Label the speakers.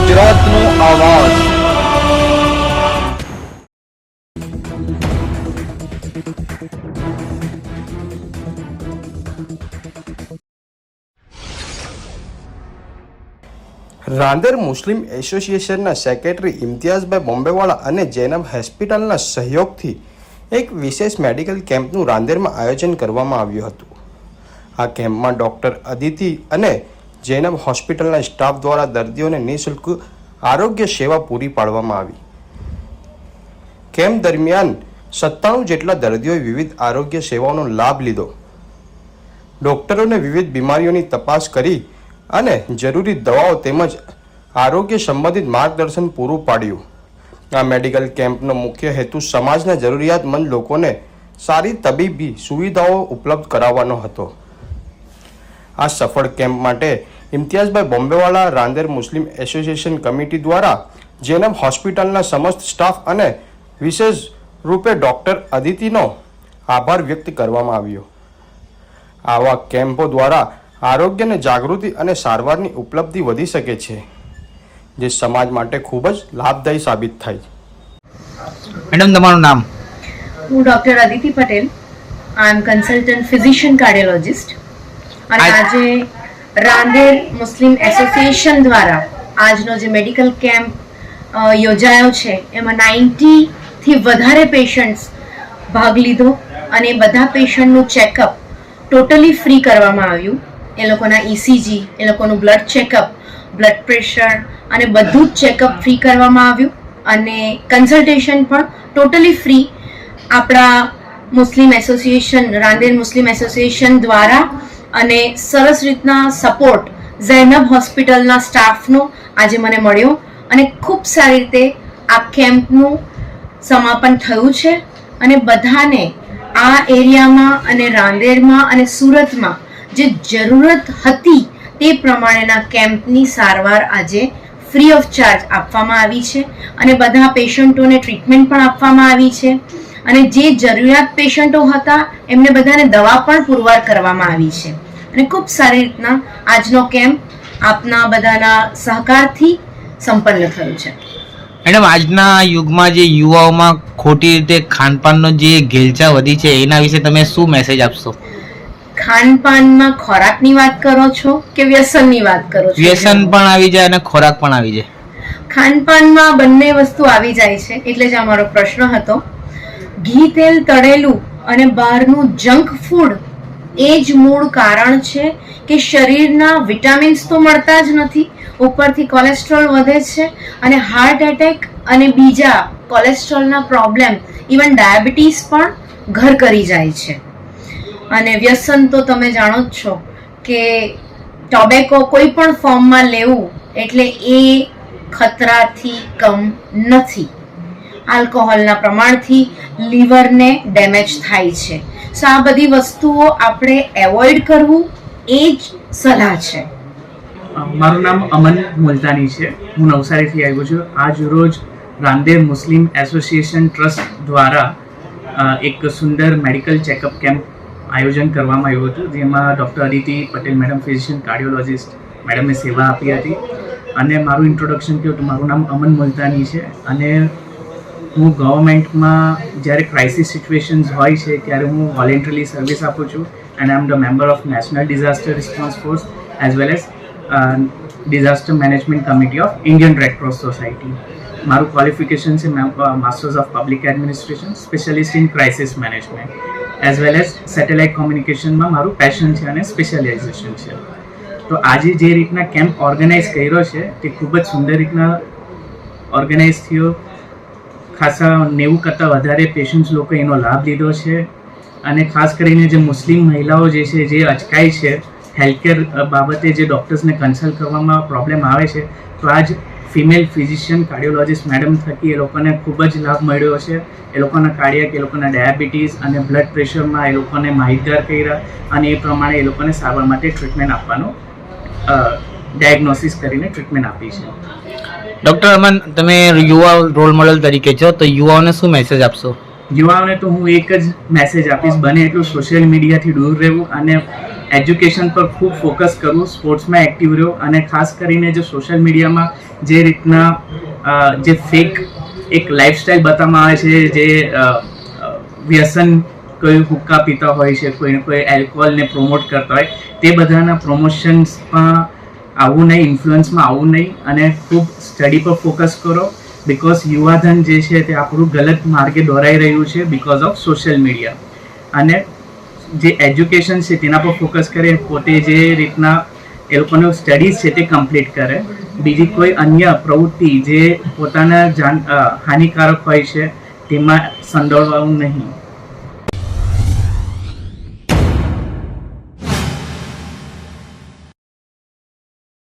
Speaker 1: ગુજરાતનો આવાજ। રાંદેર મુસ્લિમ એસોસિએશનના સેક્રેટરી ઇમ્તિયાઝભાઈ બોમ્બેવાળા અને જૈનબ હોસ્પિટલના સહયોગથી એક વિશેષ મેડિકલ કેમ્પનું રાંદેરમાં આયોજન કરવામાં આવ્યું હતું। આ કેમ્પમાં ડૉક્ટર અદિતિ અને જૈનબ હોસ્પિટલના સ્ટાફ દ્વારા દર્દીઓને નિઃશુલ્ક આરોગ્ય સેવા પૂરી પાડવામાં આવી। કેમ્પ દરમિયાન 97 જેટલા દર્દીઓએ વિવિધ આરોગ્ય સેવાઓનો લાભ લીધો। ડૉક્ટરોને વિવિધ બીમારીઓની તપાસ કરી અને જરૂરી દવાઓ તેમજ આરોગ્ય સંબંધિત માર્ગદર્શન પૂરું પાડ્યું। આ મેડિકલ કેમ્પનો મુખ્ય હેતુ સમાજના જરૂરિયાતમંદ લોકોને સારી તબીબી સુવિધાઓ ઉપલબ્ધ કરાવવાનો હતો। આ સફળ કેમ્પ માટે ઇમ્તિયાઝભાઈ બોમ્બેવાળા રાંદેર મુસ્લિમ એસોસિએશન કમિટી દ્વારા જૈનબ હોસ્પિટલના સમસ્ત સ્ટાફ અને વિશેષ રૂપે ડૉક્ટર અદિતિનો આભાર વ્યક્ત કરવામાં આવ્યો। આવા કેમ્પો દ્વારા આરોગ્યની જાગૃતિ અને સારવારની ઉપલબ્ધિ વધી શકે છે, જે સમાજ માટે ખૂબ જ લાભદાયી સાબિત થાય।
Speaker 2: મેડમ, તમારું નામ?
Speaker 3: હું ડૉક્ટર અદિતિ પટેલ, આઈ એમ કન્સલ્ટન્ટ ફિઝિશિયન કાર્ડિયોલોજિસ્ટ અને આજે રાંદેર મુસ્લિમ એસોસિએશન દ્વારા આજનો જે મેડિકલ કેમ્પ યોજાયો છે એમાં 90થી વધારે પેશન્ટ્સ ભાગ લીધો અને બધા પેશન્ટનું ચેકઅપ ટોટલી ફ્રી કરવામાં આવ્યું। એ લોકોના ECG, એ લોકોનું બ્લડ ચેકઅપ, બ્લડ પ્રેશર અને બધું જ ચેકઅપ ફ્રી કરવામાં આવ્યું અને કન્સલ્ટેશન પણ ટોટલી ફ્રી આપણા મુસ્લિમ એસોસિએશન રાંદેર મુસ્લિમ એસોસિએશન દ્વારા અને સરસ રીતના સપોર્ટ ઝૈનબ હોસ્પિટલના સ્ટાફનો આજે મને મળ્યો અને ખૂબ સારી રીતે આ કેમ્પનું સમાપન થયું છે અને બધાને આ એરિયામાં અને રાંદેરમાં અને સુરતમાં જે જરૂરત હતી તે પ્રમાણેના કેમ્પની સારવાર આજે ફ્રી ઓફ ચાર્જ આપવામાં આવી છે અને બધા પેશન્ટોને ટ્રીટમેન્ટ પણ આપવામાં આવી છે અને જે જરૂરિયાત પેશન્ટો હતા એમને બધાને દવા પણ પુરવાર કરવામાં આવી છે અને ખૂબ સારી રીતના આજનો કેમ્પ આપના બધાના સહકારથી સંપન્ન થયો છે।
Speaker 2: મેડમ, આજના યુગમાં જે યુવાઓમાં ખોટી રીતે ખાનપાનનો જે ઘેલછા વધી છે એના વિશે તમે શું મેસેજ આપશો?
Speaker 3: ખાનપાનમાં ખોરાકની વાત કરો છો કે વ્યસનની વાત કરો છો?
Speaker 2: વ્યસન પણ આવી જાય અને ખોરાક પણ આવી જાય।
Speaker 3: ખાનપાનમાં બંને વસ્તુ આવી જાય છે, એટલે જ અમારો પ્રશ્ન હતો। ઘી તેલ તળેલું અને બહારનું જંક ફૂડ એ જ મૂળ કારણ છે કે શરીરના વિટામિન્સ તો મળતા જ નથી, ઉપરથી કોલેસ્ટ્રોલ વધે છે અને હાર્ટ એટેક અને બીજા કોલેસ્ટ્રોલના પ્રોબ્લેમ, ઇવન ડાયાબિટીસ પણ ઘર કરી જાય છે। અને વ્યસન તો તમે જાણો જ છો કે ટોબેકો કોઈ પણ ફોર્મમાં લેવું એટલે એ ખતરાથી કમ નથી। આલ્કોહોલના પ્રમાણથી લીવરને ડેમેજ થાય છે। સો આ બધી વસ્તુઓ આપણે એવોઇડ કરવું એ જ સલાહ છે।
Speaker 4: મારું નામ અમન મુલતાની છે, હું નવસારીથી આવ્યો છું। આજ રોજ રાંદેર મુસ્લિમ એસોસિએશન ટ્રસ્ટ દ્વારા એક સુંદર મેડિકલ ચેકઅપ કેમ્પ આયોજન કરવામાં આવ્યું હતું, જેમાં doctor Aditi Patel madam, physician cardiologist મેડમે સેવા આપી હતી। અને મારું ઇન્ટ્રોડક્શન કહ્યું તો મારું નામ અમન મુલતાની છે અને હું ગવર્મેન્ટમાં જ્યારે ક્રાઇસિસ સિચ્યુએશન્સ હોય છે ત્યારે હું વોલેન્ટરીલી સર્વિસ આપું છું and I am the member of national disaster response force as well as disaster management committee of Indian red cross society. મારું ક્વોલિફિકેશન છે masters of public administration, specialist in crisis management as well as satellite કોમ્યુનિકેશનમાં મારું passion છે અને specialisation છે। તો આજે જે રીતના કેમ્પ ઓર્ગેનાઇઝ કર્યો છે તે ખૂબ જ સુંદર રીતના ઓર્ગેનાઇઝ થયો। ખાસા 90 કરતાં વધારે પેશન્ટ્સ લોકો એનો લાભ લીધો છે અને ખાસ કરીને જે મુસ્લિમ મહિલાઓ જે છે જે અચકાય છે હેલ્થકેર બાબતે, જે ડૉક્ટર્સને કન્સલ્ટ કરવામાં પ્રોબ્લેમ આવે છે, તો આજ ફિમેલ ફિઝિશિયન કાર્ડિયોલોજિસ્ટ મેડમ થકી એ લોકોને ખૂબ જ લાભ મળ્યો છે। એ લોકોના કાર્ડિયાક, એ લોકોના ડાયાબિટીસ અને બ્લડ પ્રેશરમાં એ લોકોને માહિતગાર કર્યા અને એ પ્રમાણે એ લોકોને સારવાર માટે ટ્રીટમેન્ટ આપવાનો ડાયગ્નોસિસ કરીને ટ્રીટમેન્ટ આપી છે।
Speaker 2: ડૉક્ટર અમન, તમે યુવા રોલ મોડલ તરીકે છો, તો યુવાઓને શું મેસેજ આપશો?
Speaker 4: યુવાઓને તો હું એક જ મેસેજ આપીશ, બને એટલું સોશિયલ મીડિયાથી દૂર રહેવું અને એજ્યુકેશન પર ખૂબ ફોકસ કરવું, સ્પોર્ટ્સમાં એક્ટિવ રહ્યો અને ખાસ કરીને જે સોશિયલ મીડિયામાં જે રીતના જે ફેક એક લાઈફસ્ટાઈલ બતાવવામાં આવે છે, જે વ્યસન કોઈ હુક્કા પીતા હોય છે, કોઈ એલ્કોહોલને પ્રમોટ કરતા હોય, તે બધાના પ્રમોશન્સમાં આવવું નહીં, ઇન્ફ્લુઅન્સમાં આવવું નહીં અને ખૂબ સ્ટડી પર ફોકસ કરો. બિકોઝ યુવાધન જે છે તે આપણું ગલત માર્ગે દોરાઈ રહ્યું છે બિકોઝ ઓફ સોશિયલ મીડિયા. અને જે એજ્યુકેશન છે તેના પર ફોકસ કરે, પોતે જે રીતના એ લોકોનો સ્ટડીઝ છે તે કમ્પ્લીટ કરે. બીજી કોઈ અન્ય પ્રવૃત્તિ જે પોતાના હાનિકારક હોય છે તેમાં સંડોવાવું નહીં.